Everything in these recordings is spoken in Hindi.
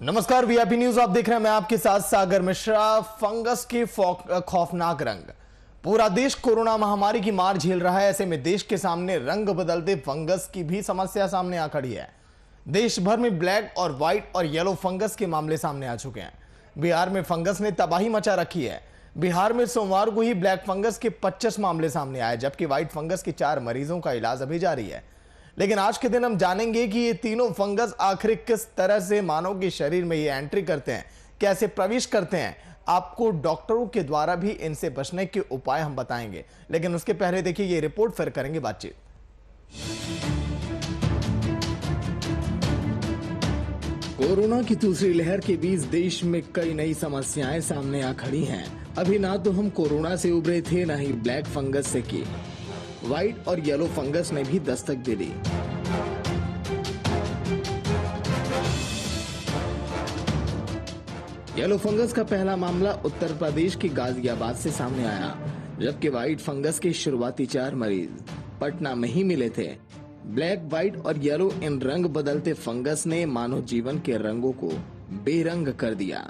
नमस्कार, वीआईपी न्यूज आप देख रहे हैं। मैं आपके साथ सागर मिश्रा। फंगस के खौफनाक रंग। पूरा देश कोरोना महामारी की मार झेल रहा है। ऐसे में देश के सामने रंग बदलते फंगस की भी समस्या सामने आ खड़ी है। देश भर में ब्लैक और व्हाइट और येलो फंगस के मामले सामने आ चुके हैं। बिहार में फंगस ने तबाही मचा रखी है। बिहार में सोमवार को ही ब्लैक फंगस के 25 मामले सामने आए, जबकि व्हाइट फंगस के 4 मरीजों का इलाज अभी जारी है। लेकिन आज के दिन हम जानेंगे कि ये तीनों फंगस आखिर किस तरह से मानव के शरीर में ये एंट्री करते हैं, कैसे प्रवेश करते हैं। आपको डॉक्टरों के द्वारा भी इनसे बचने के उपाय हम बताएंगे। लेकिन उसके पहले देखिए ये रिपोर्ट, फिर करेंगे बातचीत। कोरोना की दूसरी लहर के बीच देश में कई नई समस्याएं सामने आ खड़ी हैं। अभी ना तो हम कोरोना से उभरे थे, ना ही ब्लैक फंगस से की। व्हाइट और येलो फंगस ने भी दस्तक दे दी। येलो फंगस का पहला मामला उत्तर प्रदेश के गाजियाबाद से सामने आया, जबकि व्हाइट फंगस के शुरुआती 4 मरीज पटना में ही मिले थे। ब्लैक, व्हाइट और येलो इन रंग बदलते फंगस ने मानव जीवन के रंगों को बेरंग कर दिया।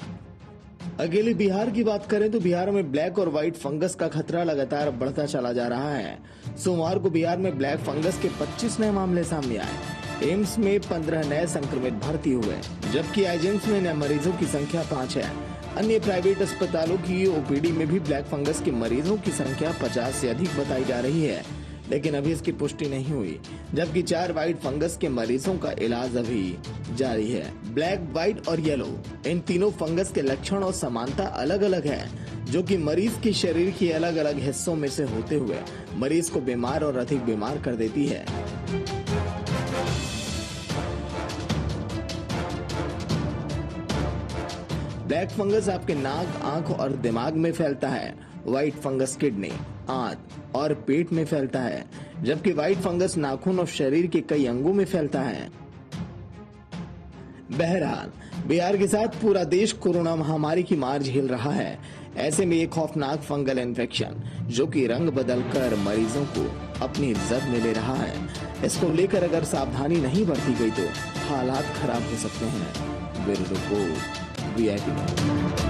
अकेले बिहार की बात करें तो बिहार में ब्लैक और व्हाइट फंगस का खतरा लगातार बढ़ता चला जा रहा है। सोमवार को बिहार में ब्लैक फंगस के 25 नए मामले सामने आए। एम्स में 15 नए संक्रमित भर्ती हुए, जबकि आईजीएमस में नए मरीजों की संख्या 5 है। अन्य प्राइवेट अस्पतालों की ओपीडी में भी ब्लैक फंगस के मरीजों की संख्या 50 से अधिक बताई जा रही है, लेकिन अभी इसकी पुष्टि नहीं हुई। जबकि 4 व्हाइट फंगस के मरीजों का इलाज अभी जारी है। ब्लैक, व्हाइट और येलो इन तीनों फंगस के लक्षण और समानता अलग अलग है, जो कि मरीज के शरीर के अलग अलग हिस्सों में से होते हुए मरीज को बीमार और अधिक बीमार कर देती है। ब्लैक फंगस आपके नाक, आंख और दिमाग में फैलता है। व्हाइट फंगस किडनी, आंत और पेट में फैलता है, जबकि व्हाइट फंगस नाखून और शरीर के कई अंगों में फैलता है। बहरहाल, बिहार के साथ पूरा देश कोरोना महामारी की मार झेल रहा है। ऐसे में एक खौफनाक फंगल इन्फेक्शन, जो कि रंग बदलकर मरीजों को अपनी इज्जत में ले रहा है, इसको लेकर अगर सावधानी नहीं बरती गई तो हालात खराब हो सकते हैं। Bureau report, VIP.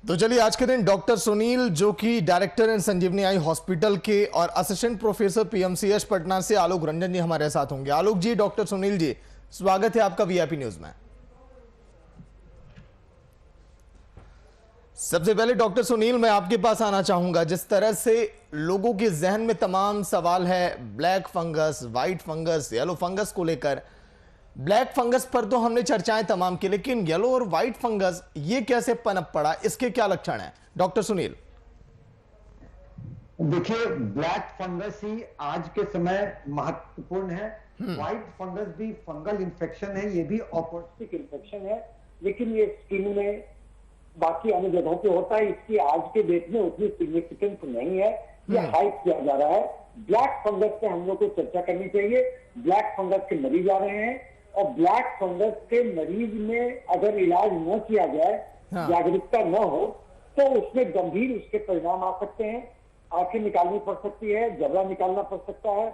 तो चलिए, आज के दिन डॉक्टर सुनील, जो कि director in Sanjeevani eye hospital के और असिस्टेंट प्रोफेसर पीएमसीएच पटना से आलोक रंजन जी हमारे साथ होंगे। आलोक जी, डॉक्टर सुनील जी, स्वागत है आपका वीआईपी न्यूज में। सबसे पहले डॉक्टर सुनील, मैं आपके पास आना चाहूंगा। जिस तरह से लोगों के जहन में तमाम सवाल है black fungus, white fungus, yellow fungus को लेकर। ब्लैक फंगस पर तो हमने चर्चाएं तमाम की, लेकिन येलो और व्हाइट फंगस ये कैसे पनप पड़ा, इसके क्या लक्षण हैं डॉक्टर सुनील? देखिए, ब्लैक फंगस ही आज के समय महत्वपूर्ण है। व्हाइट फंगस भी फंगल इन्फेक्शन है, ये भी ऑपोर्चुनिस्टिक इन्फेक्शन है, लेकिन ये स्किन में बाकी अन्य जगहों पे होता है। इसकी आज के डेट में उतनी सिग्निफिकेंस नहीं है, ये हाइड किया जा रहा है। ब्लैक फंगस पे हम लोग को चर्चा करनी चाहिए। ब्लैक फंगस के मरीज आ रहे हैं, और ब्लैक फंगस के मरीज में अगर इलाज न किया जाए, जागरूकता न हो, तो उसमें गंभीर उसके परिणाम आ सकते हैं। आंखें निकालनी पड़ सकती है, जबड़ा निकालना पड़ सकता है,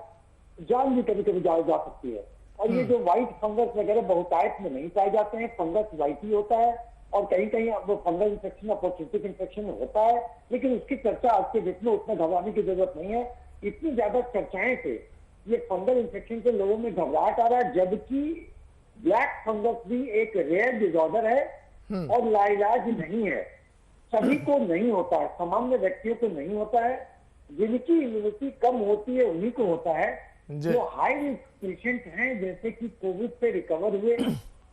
जान भी कभी कभी जा सकती है। और ये जो व्हाइट फंगस वगैरह बहुतायत में नहीं पाए जाते हैं, फंगस व्हाइट ही होता है, और कहीं कहीं वो फंगल इन्फेक्शन, अपॉर्चुनिस्टिक इन्फेक्शन होता है, लेकिन उसकी चर्चा आज के डेट में उतना घबराने की जरूरत नहीं है। इतनी ज्यादा चर्चाएं से ये फंगल इन्फेक्शन से लोगों में घबराहट आ रहा है, जबकि ब्लैक फंगस भी एक रेयर डिसऑर्डर है और लाइलाज नहीं है। सभी को नहीं होता है, सामान्य व्यक्तियों को नहीं होता है। जिनकी इम्यूनिटी कम होती है उन्हीं को होता है। जो हाई रिस्क पेशेंट हैं, जैसे कि कोविड से रिकवर हुए,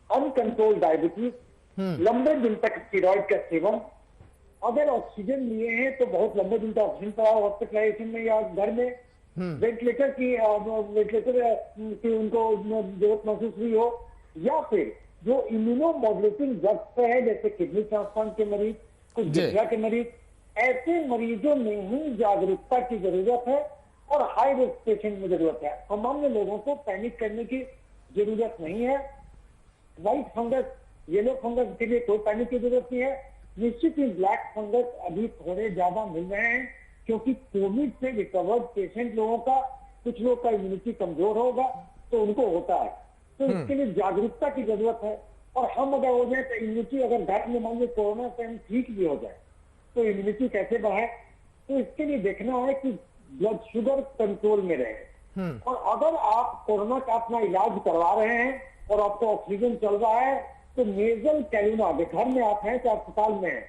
अनकंट्रोल डायबिटीज, लंबे दिन तक स्टेरॉइड का सेवन, अगर ऑक्सीजन लिए हैं तो बहुत लंबे दिन तक ऑक्सीजन पड़ा हॉस्पिटलाइजेशन में या घर में, वेंटिलेटर की उनको जरूरत महसूस हुई हो, या फिर जो इम्यूनो मॉड्यूलेटिंग ड्रग्स पे है, जैसे किडनी ट्रांसप्लांट के मरीज, कुछ गिरजा के मरीज, ऐसे मरीजों में ही जागरूकता की जरूरत है और हाई रिस्क पेशेंट में जरूरत है। सामान्य लोगों को पैनिक करने की जरूरत नहीं है। व्हाइट फंगस, येलो फंगस के लिए कोई पैनिक की जरूरत नहीं है। निश्चित ही ब्लैक फंगस अभी थोड़े ज्यादा मिल रहे हैं, क्योंकि कोविड से रिकवर्ड पेशेंट लोगों का कुछ लोग का इम्यूनिटी कमजोर होगा तो उनको होता है। तो इसके लिए जागरूकता की जरूरत है। और हम अगर हो जाए तो इम्यूनिटी, अगर घर में मान लीजिए कोरोना से हम ठीक भी हो जाए तो इम्यूनिटी कैसे बढ़ाए, तो इसके लिए देखना है कि ब्लड शुगर कंट्रोल में रहे। और अगर आप कोरोना का अपना इलाज करवा रहे हैं और आपको ऑक्सीजन चल रहा है तो नेजल कैनुला, घर में आप हैं चाहे अस्पताल में है,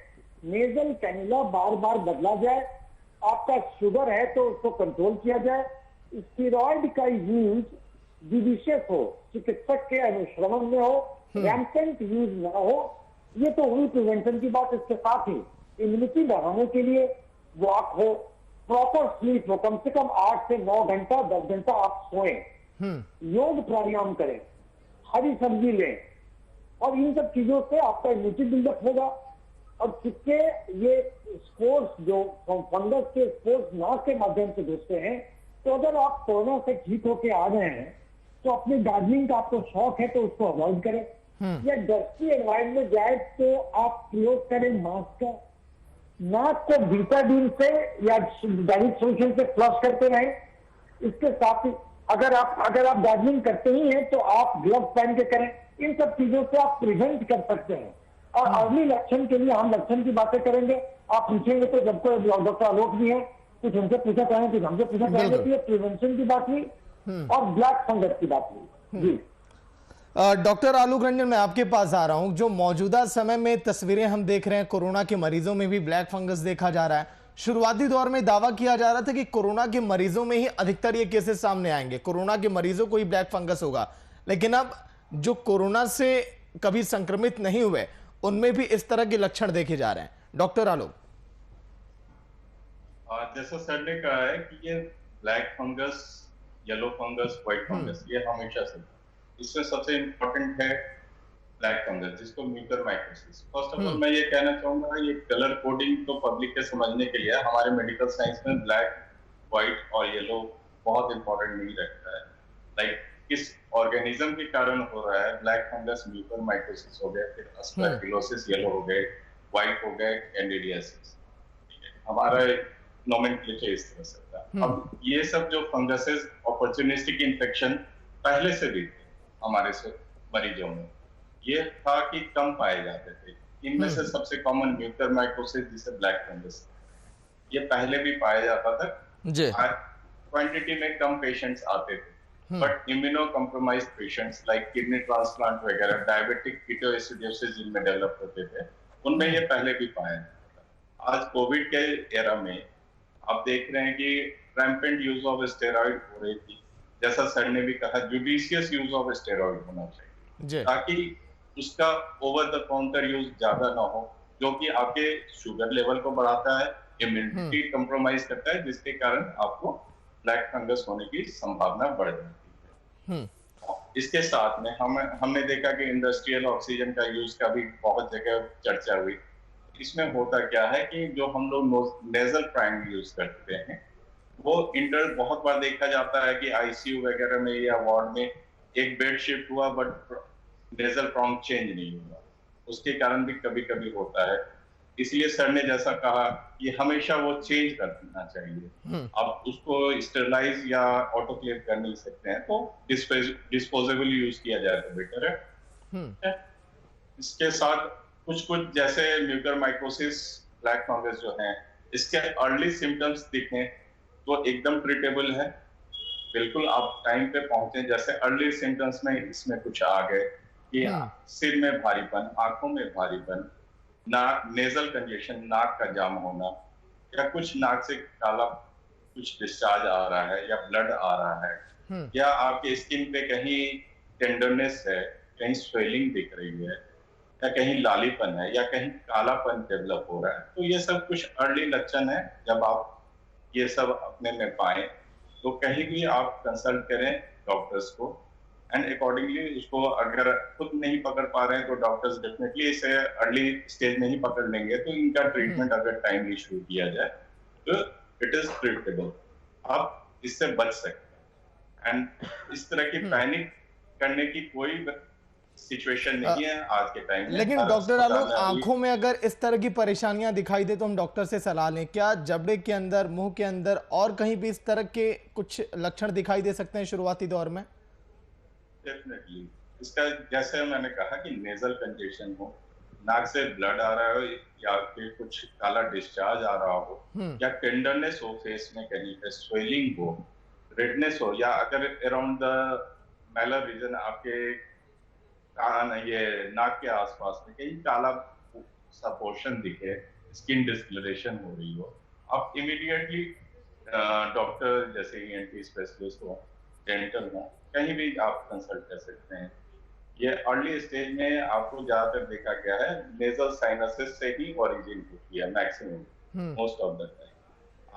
नेजल कैनुला बार बार बदला जाए। आपका शुगर है तो उसको कंट्रोल किया जाए। स्टीरॉयड का यूज जुडिशियस हो, चिकित्सक के अनुश्रवण में हो, रैम्पेंट यूज ना हो। ये तो हुई प्रिवेंशन की बात। इसके साथ ही इम्यूनिटी बढ़ाने के लिए वॉक हो, प्रॉपर स्लीप हो, कम से कम 8 से 9 घंटा 10 घंटा आप सोएं, योग प्राणायाम करें, हरी सब्जी लें, और इन सब चीजों से आपका इम्यूनिटी बिल्डअप होगा। और चूंकि ये स्पोर्स जो फंगस के स्पोर्स नाक के माध्यम से घुसते हैं, तो अगर आप कोरोना से ठीक होके आ रहे हैं तो अपने गार्डनिंग का आपको शौक है तो उसको अवॉइड करें, या डस्टी एनवायरमेंट जाए तो आप प्रयोग करें मास्क का। नाक को बीटाडीन से या डायरेक्ट सोल्यूशन से फ्लश करते रहें। इसके साथ ही अगर आप गार्डनिंग करते ही हैं तो आप ग्लव्स पहन के करें। इन सब चीजों से आप प्रिवेंट कर सकते हैं। और अर्ली लक्षण के लिए हम लक्षण की बातें करेंगे। आप पूछेंगे तो जब कोई डॉक्टर आलोक भी है, कुछ उनसे पूछा चाहेंगे, कुछ हमसे पूछा चाहेंगे, तो ये प्रिवेंशन की बात हुई और ब्लैक फंगस की बात हुई। जी डॉक्टर आलोक रंजन, मैं आपके पास आ रहा हूं। जो मौजूदा समय में तस्वीरें हम देख रहे हैं, कोरोना के मरीजों में भी ब्लैक फंगस देखा जा रहा है। शुरुआती दौर में दावा किया जा रहा था कि कोरोना के मरीजों में ही अधिकतर ये केसेस सामने आएंगे, कोरोना के मरीजों को ही ब्लैक फंगस होगा। लेकिन अब जो कोरोना से कभी संक्रमित नहीं हुए उनमें भी इस तरह के लक्षण देखे जा रहे हैं। डॉक्टर आलोक, जैसा सर ने कहा है कि ये black fungus, yellow fungus, white fungus, ये हमेशा से, इसमें सबसे इम्पोर्टेंट है ब्लैक फंगस, जिसको म्यूकरमाइकोसिस। फर्स्ट ऑफ ऑल मैं ये कहना चाहूंगा, ये कलर कोडिंग तो पब्लिक के समझने के लिए हमारे मेडिकल साइंस में ब्लैक, व्हाइट और येलो बहुत इंपॉर्टेंट नहीं रखता है। लाइक किस ऑर्गेनिज्म के कारण हो रहा है, ब्लैक फंगस म्यूकरमाइकोसिस हो गया, फिर अस्परगिलोसिस येलो हो गए, व्हाइट हो गए कैंडिडियासिस। हमारा नोमेनक्लेचर इस तरह से था। अब ये सब जो फंगसेस अपॉर्चुनिस्टिक इन्फेक्शन पहले से भी थे हमारे मरीजों में, ये था कि कम पाए जाते थे। इनमें से सबसे कॉमन म्यूकरमाइकोसिस, जिसे ब्लैक फंगस, ये पहले भी पाया जाता था। क्वांटिटी में कम पेशेंट्स आते थे, but immuno compromised patients like kidney transplant वगैरह, डायबिटिक कीटोएसिडोसिस जिनमें डेवलप होते थे, उनमें ये पहले भी पाया जाता था। आज कोविड के एरा में आप देख रहे हैं कि रैम्पेंट यूज ऑफ स्टेरॉइड हो रही थी। जैसा सर ने भी कहा, जुडिशियस यूज ऑफ स्टेरॉइड होना चाहिए ताकि उसका ओवर द काउंटर यूज ज्यादा ना हो, जो कि आपके शुगर लेवल को बढ़ाता है, इम्यूनिटी कंप्रोमाइज करता है, जिसके कारण आपको ब्लैक फंगस होने की संभावना बढ़ जाती है। इसके साथ में हमने देखा कि इंडस्ट्रियल ऑक्सीजन का यूज का भी बहुत जगह चर्चा हुई। इसमें होता क्या है कि जो हम लोग नेजल प्राइम यूज करते हैं, वो बहुत बार देखा जाता है कि आईसीयू वगैरह में या वार्ड में एक बेड शिफ्ट हुआ बट नेजल प्राउंड चेंज नहीं हुआ। उसके कारण भी कभी कभी होता है। इसलिए सर ने जैसा कहा कि हमेशा वो चेंज करना चाहिए। आप उसको स्टेरलाइज या ऑटोक्लेव कर नहीं सकते हैं, तो डिस्पोजेबल यूज किया जाए तो बेटर है। इसके साथ कुछ जैसे म्यूकरमाइकोसिस, ब्लैक फंगस जो है, इसके अर्ली सिम्टम्स दिखें तो एकदम ट्रीटेबल है। बिल्कुल आप टाइम पे पहुंचे। जैसे अर्ली सिम्टम्स में इसमें कुछ आ गए कि सिर में भारीपन, आंखों में भारीपन, नाक नेजल कंजेशन, नाक का जाम होना, या कुछ नाक से काला कुछ डिस्चार्ज आ रहा है या ब्लड आ रहा है, या आपके स्किन पे कहीं टेंडरनेस है, कहीं स्वेलिंग दिख रही है, या कहीं लालीपन है, या कहीं कालापन डेवलप हो रहा है, तो ये सब कुछ अर्ली लक्षण है। जब आप ये सब अपने में पाए तो कहीं भी आप कंसल्ट करें डॉक्टर्स को, एंड अकॉर्डिंगली उसको, अगर खुद नहीं पकड़ पा रहे हैं तो डॉक्टर्स डेफिनेटली इसे अर्ली स्टेज में ही पकड़ लेंगे, तो इनका ट्रीटमेंट अगर टाइमली शुरू किया जाए तो इट इज ट्रीटेबल, आप इससे बच सकते हैं। एंड इस तरह की पैनिक करने की कोई सिचुएशन नहीं है आज के टाइम में। लेकिन हर डॉक्टर अस्पताल आलोक, में अभी आंखों में अगर इस तरह की परेशानियां दिखाई दे तो हम डॉक्टर से सलाह लें क्या? जबड़े के अंदर, मुंह के अंदर और कहीं भी इस तरह के कुछ लक्षण दिखाई दे सकते हैं शुरुआती दौर में? डेफिनेटली इसका जैसे मैंने कहा कि नेजल कंजेशन हो, नाक से ब्लड आ रहा हो या फिर कुछ काला डिस्चार्ज आ रहा हो, या टेंडरनेस हो फेस में, कहीं पे स्वेलिंग हो, रेडनेस हो, या अगर अराउंड द मैलर रीजन आपके कान ये नाक के आसपास में कहीं काला सा पोर्शन दिखे, स्किन डिस्कलरेशन हो रही हो, आप इमीडिएटली डॉक्टर जैसे ईएनटी स्पेशलिस्ट हो, डेंटल हो, कहीं भी आप कंसल्ट कर सकते हैं। ये अर्ली स्टेज में आपको ज्यादातर देखा गया है नेजल साइनसिस से ही ओरिजिन होती है maximum, most of the time.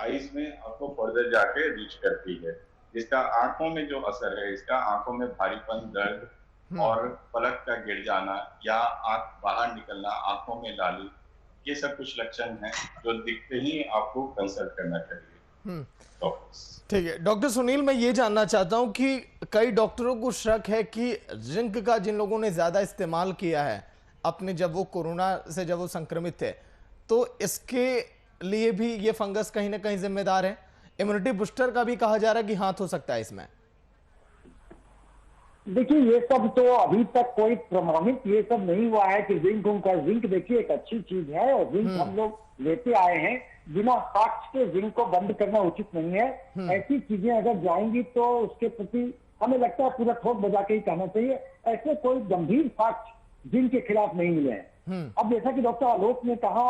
Eyes में आपको फर्दर जाके रीच करती है। इसका आंखों में जो असर है, इसका आंखों में भारीपन, दर्द और पलक का गिर जाना या आंख बाहर निकलना, आंखों में लाली, ये सब कुछ लक्षण हैं जो दिखते ही आपको कंसल्ट करना चाहिए डॉक्टर्स। ठीक है डॉक्टर सुनील, मैं ये जानना चाहता हूं कि कई डॉक्टरों को शक है कि जिंक का जिन लोगों ने ज्यादा इस्तेमाल किया है अपने, जब वो कोरोना से जब वो संक्रमित थे, तो इसके लिए भी ये फंगस कहीं ना कहीं जिम्मेदार है। इम्यूनिटी बूस्टर का भी कहा जा रहा है कि हाथ हो सकता है इसमें। देखिए ये सब तो अभी तक कोई प्रमाणित ये सब नहीं हुआ है कि जिंक उनका, जिंक देखिए एक अच्छी चीज है और जिंक हम लोग लेते आए हैं। बिना साक्ष्य के जिंक को बंद करना उचित नहीं है। ऐसी चीजें अगर जाएंगी तो उसके प्रति हमें लगता है पूरा ठोक बजा के ही कहना चाहिए। ऐसे कोई गंभीर साक्ष्य जिंक के खिलाफ नहीं मिले हैं। अब जैसा कि डॉक्टर आलोक ने कहा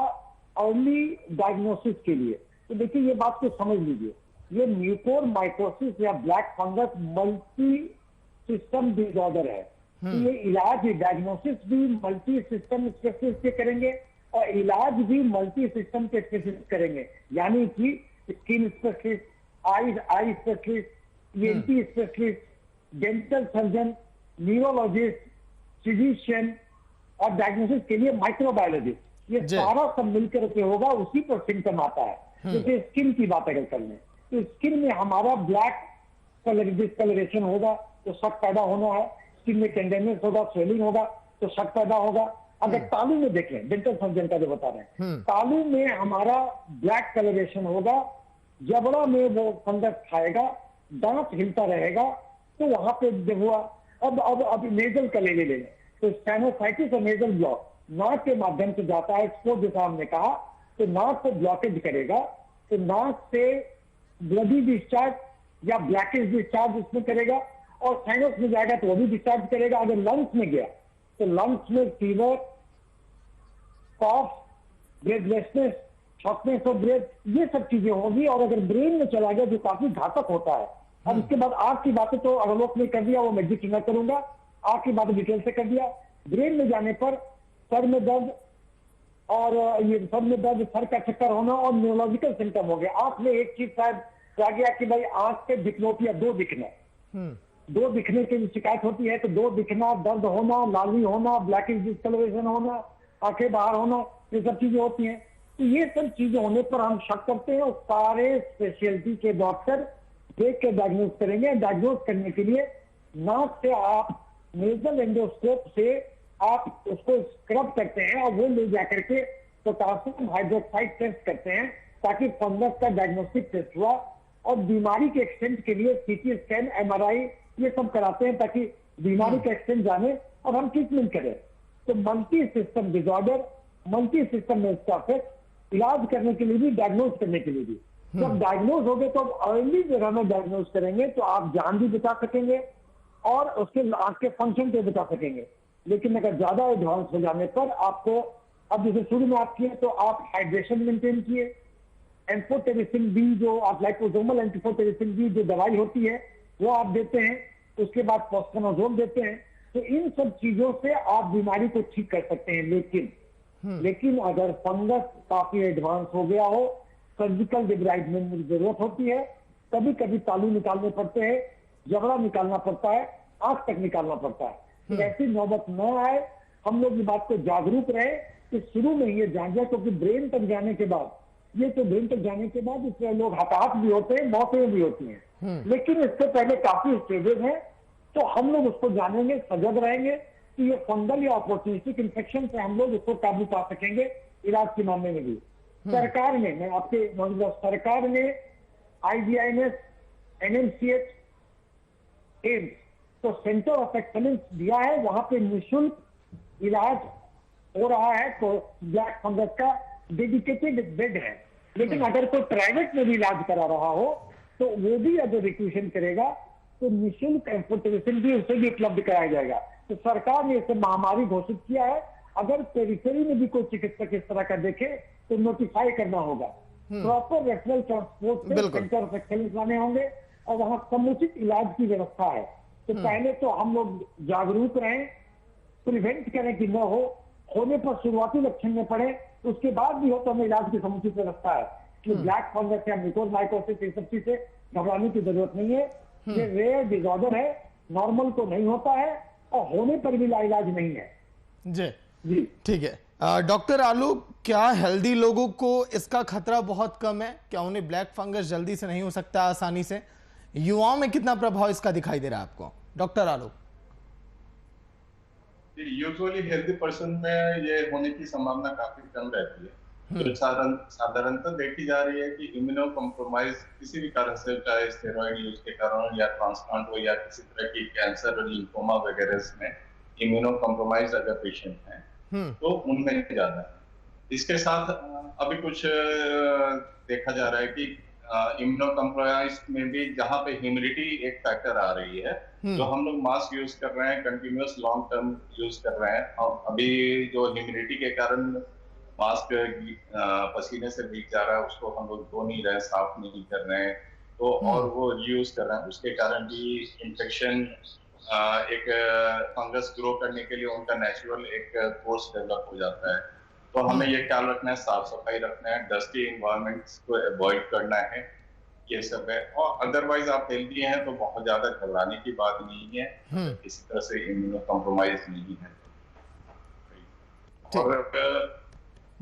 अर्ली डायग्नोसिस के लिए, तो देखिए ये बात को समझ लीजिए, ये म्यूकोरमाइकोसिस या black fungus multi system disorder है। तो ये इलाज, डायग्नोसिस भी मल्टी सिस्टम स्पेशलिस्ट के करेंगे और इलाज भी मल्टी सिस्टम के स्पेशलिस्ट करेंगे, यानी कि skin specialist, eye specialist, ENT specialist, dental surgeon, neurologist, physician और डायग्नोसिस के लिए माइक्रोबायोलॉजिस्ट, ये सारा सब मिलकर के होगा, उसी पर सिम्टम आता है। जैसे स्किन की बात अगर कर लें तो स्किन में हमारा ब्लैक कलर डिस्कलरेशन होगा तो शक पैदा होना है, स्किन में टेंडरनेस होगा, स्वेलिंग होगा तो शक पैदा होगा। अगर तालू में देखें, डेंटल सर्जन का जो बता रहे हैं, तालू में हमारा ब्लैक कलरेशन होगा, जबड़ा में वो फंगस खाएगा, दांत हिलता रहेगा, तो वहां पे जब हुआ। अब नेजल का ले लें तो साइनोसाइटिस और नेजल ब्लॉक नाक के माध्यम से जाता है, इसको जैसा हमने कहा, तो नाक को ब्लॉकेज करेगा, तो नाक से ब्लडी डिस्चार्ज या ब्लैकिश डिस्चार्ज उसमें करेगा और साइनस में जाएगा तो वो भी डिस्चार्ज करेगा। अगर लंग्स में गया तो लंग्स में fever, cough, breathlessness, shortness of breath, ये सब चीजें होगी। और अगर ब्रेन में चला गया जो काफी घातक होता है। अब इसके बाद आंख की बातें तो आलोक ने कर दिया, वो मैं जिक्र न करूंगा, आंख की बातें डिटेल से कर दिया। ब्रेन में जाने पर सर में दर्द और ये सर में दर्द, सर का चक्कर होना और न्यूरोलॉजिकल सिम्टम हो गया। आंख में एक चीज शायद आ गया कि भाई आंख से दिखनोटिया, दो दिखना, दो दिखने की शिकायत होती है, तो दो दिखना, दर्द होना, लाली होना, ब्लैकिश डिस्कलरेशन होना, आंखें बाहर होना, ये सब चीजें होती हैं। तो ये सब चीजें होने पर हम शक करते हैं और सारे स्पेशलिटी के डॉक्टर देख के डायग्नोज करेंगे। डायग्नोज करने के लिए नाक से आप नेजल एंडोस्कोप से आप उसको स्क्रब करते हैं और वो ले जाकर के पोटासियम हाइड्रोक्साइड टेस्ट करते हैं ताकि फंगस का डायग्नोस्टिक टेस्ट हुआ। और बीमारी के एक्सटेंट के लिए सीटी स्कैन, एमआरआई, ये सब कराते हैं ताकि बीमारी का एक्सटेंट जाने और हम ट्रीटमेंट करें। तो multi system disorder, multi system में इसका इफेक्ट, इलाज करने के लिए भी, डायग्नोज करने के लिए भी। जब डायग्नोज हो गए तो अर्ली जगह में डायग्नोज करेंगे तो आप जान भी बचा सकेंगे और उसके आपके फंक्शन को बचा सकेंगे। लेकिन अगर ज्यादा एडवांस हो जाने पर आपको, अब जैसे शुरू में आप किए तो आप हाइड्रेशन मेंटेन किए, एम्फोटेरिसिन बी जो आप लाइपोसोमल एंटीफोटेरिसिन बी जो दवाई होती है वो आप देते हैं, उसके बाद फोस्फेनोजोल देते हैं। तो इन सब चीजों से आप बीमारी को ठीक कर सकते हैं। लेकिन अगर फंगस काफी एडवांस हो गया हो, सर्जिकल डिब्राइडमेंट की जरूरत होती है। कभी कभी तालू निकालने पड़ते हैं, जबड़ा निकालना पड़ता है, आंख तक निकालना पड़ता है। तो ऐसी नौबत न आए, हम लोग इस बात को जागरूक रहे कि शुरू में ये जान जाए, क्योंकि ब्रेन तक जाने के बाद, ये तो ब्रेन तक जाने के बाद इसमें लोग हताहत भी होते हैं, मौतें भी होती हैं। लेकिन इससे पहले काफी स्टेजेस हैं, तो हम लोग उसको जानेंगे, सजग रहेंगे कि ये फंगल या अपॉर्चुनिस्टिक इन्फेक्शन से हम लोग इसको काबू पा सकेंगे इलाज के मामले में भी। सरकार ने, मैं आपके मतलब सरकार ने IGIMS, NMCH, एम्स तो सेंटर ऑफ एक्सेलेंस दिया है, वहां पे निःशुल्क इलाज हो रहा है। तो ब्लैक फंगस का डेडिकेटेड बेड है। लेकिन अगर कोई प्राइवेट में भी इलाज करा रहा हो तो वो भी अगर रिक्वेशन करेगा तो निःशुल्क एम्पुटेशन भी उसे भी उपलब्ध कराया जाएगा। तो सरकार ने इसे महामारी घोषित किया है। अगर पेरिफेरी में भी कोई चिकित्सक इस तरह का देखे तो नोटिफाई करना होगा। प्रॉपर रेफरल ट्रांसपोर्ट से सेंटर ऑफ एक्सेलेंस लाने होंगे और वहां समुचित इलाज की व्यवस्था है। तो पहले तो हम लोग जागरूक रहें, प्रिवेंट करें कि न हो, होने पर शुरुआती लक्षण में पड़े, उसके बाद भी हो तो हमें इलाज की समुचित व्यवस्था है। कि ब्लैक फंगस या म्यूकोरमाइकोसिस, इन सब चीज से घबराने की जरूरत नहीं है। ये रेयर डिसऑर्डर है, नॉर्मल तो नहीं होता है और होने पर भी इलाज नहीं है। जी ठीक है। डॉक्टर आलोक, क्या हेल्दी लोगों को इसका खतरा बहुत कम है? क्या उन्हें ब्लैक फंगस जल्दी से नहीं हो सकता आसानी से? युवाओं में कितना प्रभाव इसका दिखाई दे रहा है आपको, डॉक्टर आलोक? यूजुअली हेल्दी पर्सन में ये होने की संभावना काफी कम रहती है। जो साधारणतः देखी जा रही है कि इम्यूनो कॉम्प्रोमाइज किसी भी कारण से, चाहे स्टेरॉइड यूज के कारण या ट्रांसप्लांट हो या किसी तरह की कैंसर और लिम्फोमा वगैरह में इम्यूनो कॉम्प्रोमाइज अगर पेशेंट हैं तो उनमें ज्यादा है। इसके साथ अभी कुछ देखा जा रहा है कि इम्यूनो कॉम्प्रोमाइज में भी जहां पे ह्यूमिडिटी एक फैक्टर आ रही है, जो हम लोग मास्क यूज कर रहे हैं, कंटिन्यूअस लॉन्ग टर्म यूज कर रहे हैं, और अभी जो ह्यूमिडिटी के कारण मास्क पसीने से भीग जा रहा है, उसको हम लोग धो नहीं रहे, साफ नहीं कर रहे हैं, तो और वो यूज कर रहे हैं, उसके कारण भी इन्फेक्शन, एक फंगस ग्रो करने के लिए उनका नेचुरल एक कोर्स डेवलप हो जाता है। तो हमें ये ख्याल रखना है, साफ सफाई रखना है, डस्टी इन्वायरमेंट्स को अवॉइड करना है, ये सब है। और अदरवाइज आप हेल्दी हैं तो बहुत ज्यादा घबराने की बात नहीं है, किसी तरह से इम्यूनो कॉम्प्रोमाइज नहीं है। और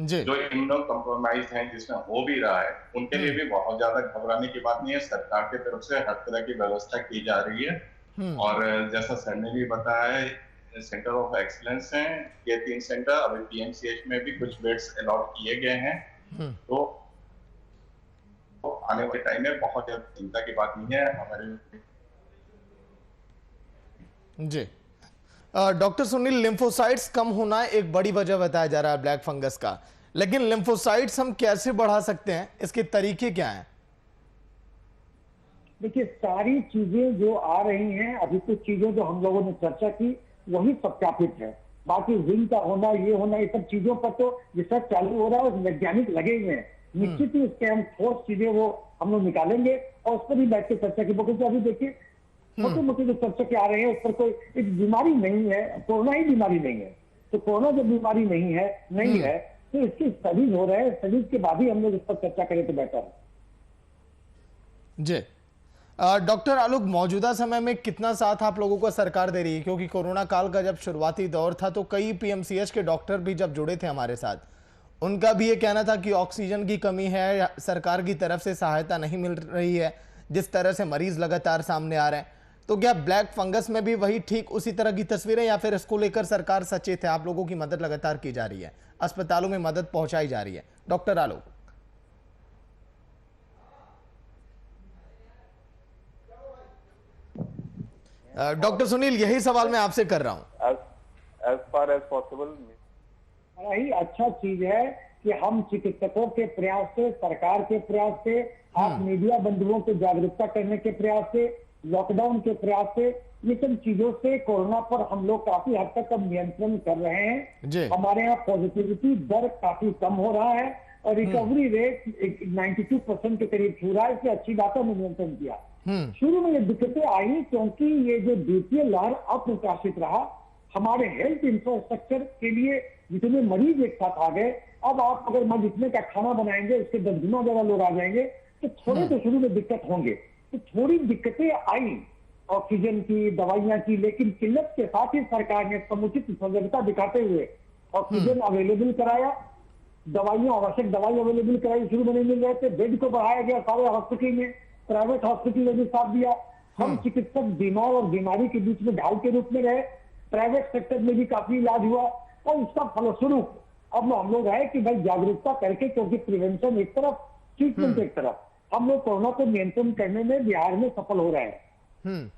जो इम्यूनो कॉम्प्रोमाइज है जिसमें हो भी रहा है, उनके लिए भी बहुत ज्यादा घबराने की बात नहीं है। सरकार की तरफ से हर तरह की व्यवस्था की जा रही है। और जैसा सर ने भी बताया है, सेंटर ऑफ एक्सीलेंस हैं ये 3 सेंटर, अभी PMCH में भी कुछ बेड्स अलॉट किए गए हैं। तो आने वाले टाइम में बहुत ज्यादा चिंता की बात नहीं है हमारे। जी डॉक्टर सुनील, लिम्फोसाइट्स कम होना एक बड़ी वजह बताया जा रहा है ब्लैक फंगस का, लेकिन लिम्फोसाइट्स हम कैसे बढ़ा सकते हैं, इसके तरीके क्या हैं? देखिए, सारी चीजें जो आ रही हैं, अभी कुछ चीजें जो हम लोगों ने चर्चा की वही सत्यापित है। बाकी जिंक का होना, ये होना, ये सब चीजों पर तो रिसर्च चालू हो रहा है और वैज्ञानिक लगे हुए हैं। निश्चित ही उसके हम ठोस चीजें वो हम लोग निकालेंगे और उस पर भी बैठ के चर्चा की। क्योंकि अभी देखिए छोटे मोटे जो चर्चा के आ रहे हैं उस पर कोई एक बीमारी नहीं है, कोरोना ही बीमारी नहीं है। तो कोरोना जब बीमारी नहीं है तो इसके स्टडीज हो रहे हैं, स्टडीज के बाद ही हम लोग इस पर चर्चा करें तो बेहतर है। जी डॉक्टर आलोक, मौजूदा समय में कितना साथ आप लोगों को सरकार दे रही है? क्योंकि कोरोना काल का जब शुरुआती दौर था तो कई PMCH के डॉक्टर भी जब जुड़े थे हमारे साथ, उनका भी ये कहना था कि ऑक्सीजन की कमी है, सरकार की तरफ से सहायता नहीं मिल रही है, जिस तरह से मरीज लगातार सामने आ रहे हैं। तो क्या ब्लैक फंगस में भी वही ठीक उसी तरह की तस्वीरें, या फिर इसको लेकर सरकार सचेत है, आप लोगों की मदद लगातार की जा रही है, अस्पतालों में मदद पहुंचाई जा रही है? डॉक्टर आलोक। डॉक्टर सुनील, यही सवाल मैं आपसे कर रहा हूं। as far as possible, यही अच्छा चीज है कि हम चिकित्सकों के प्रयास से, सरकार के प्रयास से, आप मीडिया बंधुओं को जागरूकता करने के प्रयास से, लॉकडाउन के प्रयास से, ये सब चीजों से कोरोना पर हम लोग काफी हद तक अब नियंत्रण कर रहे हैं। हमारे यहाँ पॉजिटिविटी दर काफी कम हो रहा है और रिकवरी रेट 92% के करीब छू रहा है। इससे अच्छी बात है, हमने नियंत्रण किया। शुरू में ये दिक्कतें आई क्योंकि ये जो द्वितीय लहर अप्रत्याशित रहा, हमारे हेल्थ इंफ्रास्ट्रक्चर के लिए जितने मरीज एक साथ आ गए, अब आप अगर मैं जितने का खाना बनाएंगे उसके 10 गुना ज्यादा लोग आ जाएंगे, तो थोड़े तो शुरू में दिक्कत होंगे। तो थोड़ी दिक्कतें आई ऑक्सीजन की, दवाइयां की, लेकिन किल्लत के साथ ही सरकार ने समुचित सजगता दिखाते हुए ऑक्सीजन अवेलेबल कराया, दवाइयां, आवश्यक दवाई अवेलेबल कराई। शुरू में नहीं मिल रहे थे, बेड को बढ़ाया गया सारे हॉस्पिटल में, प्राइवेट हॉस्पिटल ने भी साथ दिया। हम चिकित्सक बीमार और बीमारी के बीच में ढाल के रूप में रहे। प्राइवेट सेक्टर में भी काफी इलाज हुआ, और उसका फलस्वरूप अब हम लोग है कि भाई जागरूकता करके, क्योंकि प्रिवेंशन एक तरफ, ट्रीटमेंट एक तरफ, हम लोग कोरोना को नियंत्रण करने में बिहार में सफल हो रहे हैं।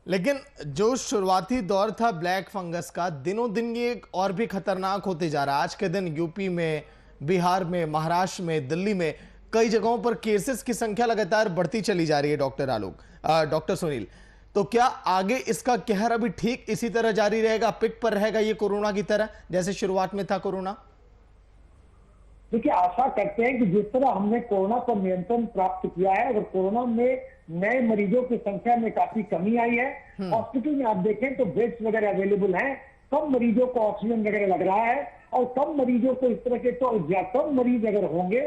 लेकिन जो शुरुआती दौर था ब्लैक फंगस का, दिनों दिन ये और भी खतरनाक होते जा रहा है। आज के दिन यूपी में, बिहार में, महाराष्ट्र में, दिल्ली में कई जगहों पर केसेस की संख्या लगातार बढ़ती चली जा रही है। डॉक्टर सुनील, तो क्या आगे इसका कहर अभी ठीक इसी तरह जारी रहेगा, पिक पर रहेगा ये कोरोना की तरह जैसे शुरुआत में था कोरोना? देखिए, आशा करते हैं कि जिस तरह हमने कोरोना पर नियंत्रण प्राप्त किया है, अगर कोरोना में नए मरीजों की संख्या में काफी कमी आई है, हॉस्पिटल में आप देखें तो बेड्स वगैरह अवेलेबल हैं, कम मरीजों को ऑक्सीजन वगैरह लग रहा है, और कम मरीजों को इस तरह के, तो कम मरीज अगर होंगे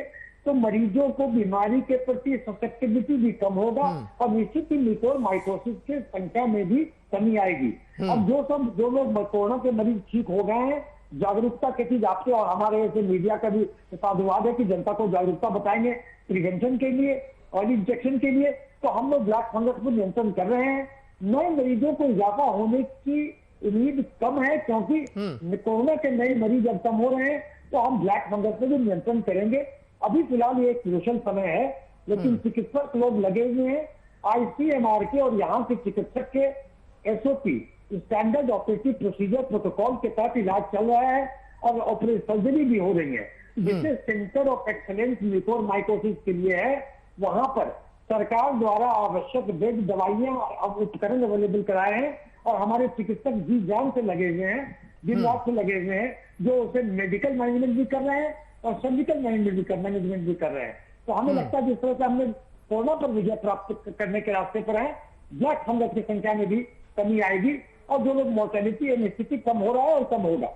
तो मरीजों को बीमारी के प्रति ससेप्टिबिलिटी भी कम होगा, और निश्चित ही म्यूकोरमाइकोसिस की संख्या में भी कमी आएगी। अब जो लोग कोरोना के मरीज ठीक हो गए हैं, जागरूकता के चीज आपसे और हमारे ऐसे मीडिया का भी साधुवाद है कि जनता को जागरूकता बताएंगे प्रिवेंशन के लिए और इंजेक्शन के लिए, तो हम लोग ब्लैक फंगस पर नियंत्रण कर रहे हैं। नए मरीजों को इजाफा होने की उम्मीद कम है, क्योंकि कोरोना के नए मरीज अब कम हो रहे हैं, तो हम ब्लैक फंगस पर भी नियंत्रण करेंगे। अभी फिलहाल ये एक क्रूशल समय है, लेकिन चिकित्सक लोग लगे हुए हैं, ICMR के और यहाँ के चिकित्सक के SOP, standard operative procedure protocol के तहत इलाज चल रहा है, और ऑपरेशन सर्जरी भी हो रही है, जिससे सेंटर ऑफ एक्सलेंस म्यूकोरमाइकोसिस के लिए है। वहां पर सरकार द्वारा आवश्यक बेड, दवाइयां और उपकरण अवेलेबल कराए हैं, और हमारे चिकित्सक जी जान से लगे हुए हैं, दिन रात से लगे हुए हैं, जो उसे मेडिकल मैनेजमेंट भी कर रहे हैं और सर्जिकल मैनेजमेंट भी कर रहे हैं। तो हमें लगता है जिस तरह से हमने कोरोना पर विजय प्राप्त करने के रास्ते पर है, ब्लैक फंगस की संख्या में भी कमी आएगी, और जो लोग मोर्टेलिटी है निश्चित कम हो रहा है और कम होगा।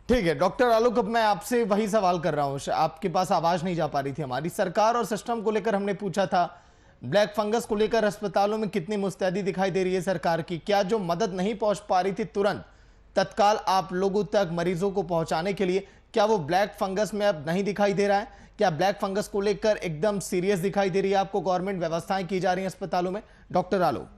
ठीक है डॉक्टर आलोक, अब मैं आपसे वही सवाल कर रहा हूं, आपके पास आवाज नहीं जा पा रही थी हमारी। सरकार और सिस्टम को लेकर हमने पूछा था, ब्लैक फंगस को लेकर अस्पतालों में कितनी मुस्तैदी दिखाई दे रही है सरकार की? क्या जो मदद नहीं पहुंच पा रही थी तुरंत तत्काल आप लोगों तक मरीजों को पहुंचाने के लिए, क्या वो ब्लैक फंगस में अब नहीं दिखाई दे रहा है? क्या ब्लैक फंगस को लेकर एकदम सीरियस दिखाई दे रही है आपको? गवर्नमेंट व्यवस्थाएं की जा रही हैं अस्पतालों में? डॉक्टर आलोक।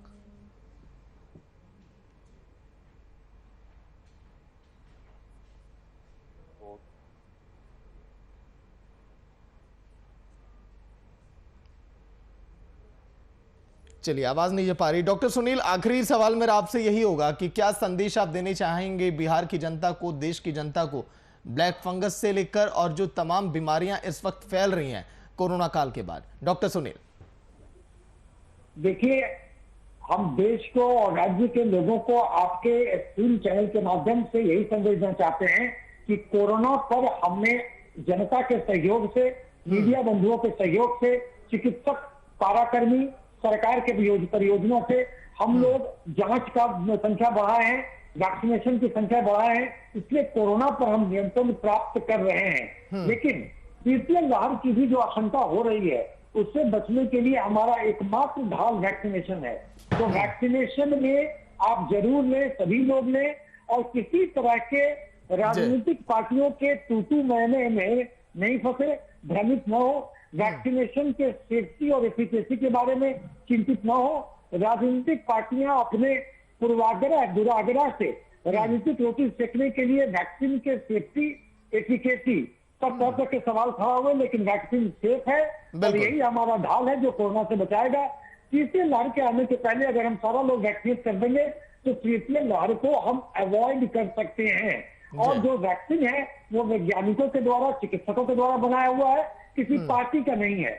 चलिए, आवाज नहीं जा पा रही। डॉक्टर सुनील, आखिरी सवाल मेरा आपसे यही होगा कि क्या संदेश आप देने चाहेंगे बिहार की जनता को, देश की जनता को, ब्लैक फंगस से लेकर और जो तमाम बीमारियां इस वक्त फैल रही हैं कोरोना काल के बाद? डॉक्टर सुनील। देखिए, हम देश को और राज्य के लोगों को आपके स्क्रीन चैनल के माध्यम से यही संदेश देना चाहते हैं कि कोरोना पर हमने जनता के सहयोग से, मीडिया बंधुओं के सहयोग से, चिकित्सक, पाराकर्मी, सरकार के परियोजना से हम लोग जांच का संख्या बढ़ाए हैं, वैक्सीनेशन की संख्या बढ़ाए हैं, इसलिए कोरोना पर हम नियंत्रण प्राप्त कर रहे हैं। लेकिन तृतीय लहर की भी जो आशंका हो रही है, उससे बचने के लिए हमारा एकमात्र ढाल वैक्सीनेशन है। तो वैक्सीनेशन में आप जरूर लें, सभी लोग लें, और किसी तरह के राजनीतिक पार्टियों के तू मैंने में नहीं फंसे, भ्रमित न हो, वैक्सीनेशन के सेफ्टी और एफिकेसी के बारे में चिंतित न हो। राजनीतिक पार्टियां अपने पूर्वाग्रह, दुराग्रह से राजनीतिक रोटी सेकने के लिए वैक्सीन के सेफ्टी, एफिकेसी सब तरह के सवाल खड़ा हुए, लेकिन वैक्सीन सेफ है और यही हमारा ढाल है जो कोरोना से बचाएगा। तीसरी लहर के आने से पहले अगर हम सारा लोग वैक्सीन कर देंगे तो तीसरी लहर को हम अवॉइड कर सकते हैं। और जो वैक्सीन है वो वैज्ञानिकों के द्वारा, चिकित्सकों के द्वारा बनाया हुआ है, किसी पार्टी का नहीं है,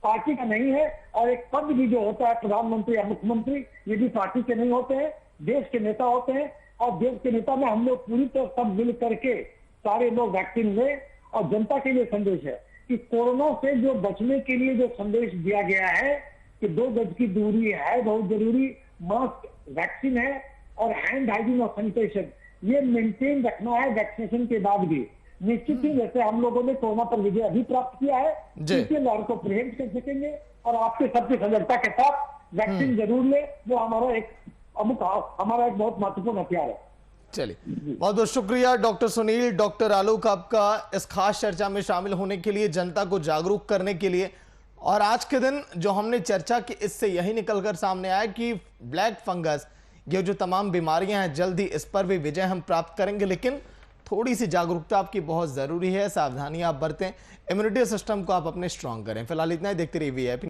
पार्टी का नहीं है। और एक पद भी जो होता है प्रधानमंत्री या मुख्यमंत्री, ये भी पार्टी के नहीं होते हैं, देश के नेता होते हैं। और देश के नेता में हम लोग पूरी तरह सब मिल करके सारे लोग वैक्सीन लें। और जनता के लिए संदेश है कि कोरोना से जो बचने के लिए जो संदेश दिया गया है कि 2 गज की दूरी है बहुत जरूरी, मास्क, वैक्सीन है, और हैंड हाइजीन और सैनिटेशन ये मेंटेन रखना है वैक्सीनेशन के बाद भी। निश्चित ही जैसे हम लोगों ने कोरोना पर विजय अभी प्राप्त किया है, इसके लहर को प्रिवेंट कर सकेंगे। और आपके सबकी सजगता के साथ वैक्सीन जरूर ले, वो हमारा एक बहुत महत्वपूर्ण हथियार है। चलिए, बहुत बहुत शुक्रिया डॉक्टर सुनील, डॉक्टर आलोक, आपका इस खास चर्चा में शामिल होने के लिए, जनता को जागरूक करने के लिए। और आज के दिन जो हमने चर्चा की, इससे यही निकलकर सामने आया कि ब्लैक फंगस ये जो तमाम बीमारियां हैं जल्द ही इस पर भी विजय हम प्राप्त करेंगे, लेकिन थोड़ी सी जागरूकता आपकी बहुत जरूरी है, सावधानियां आप बरतें, इम्यूनिटी सिस्टम को आप अपने स्ट्रांग करें। फिलहाल इतना ही, देखते रहिए VIP।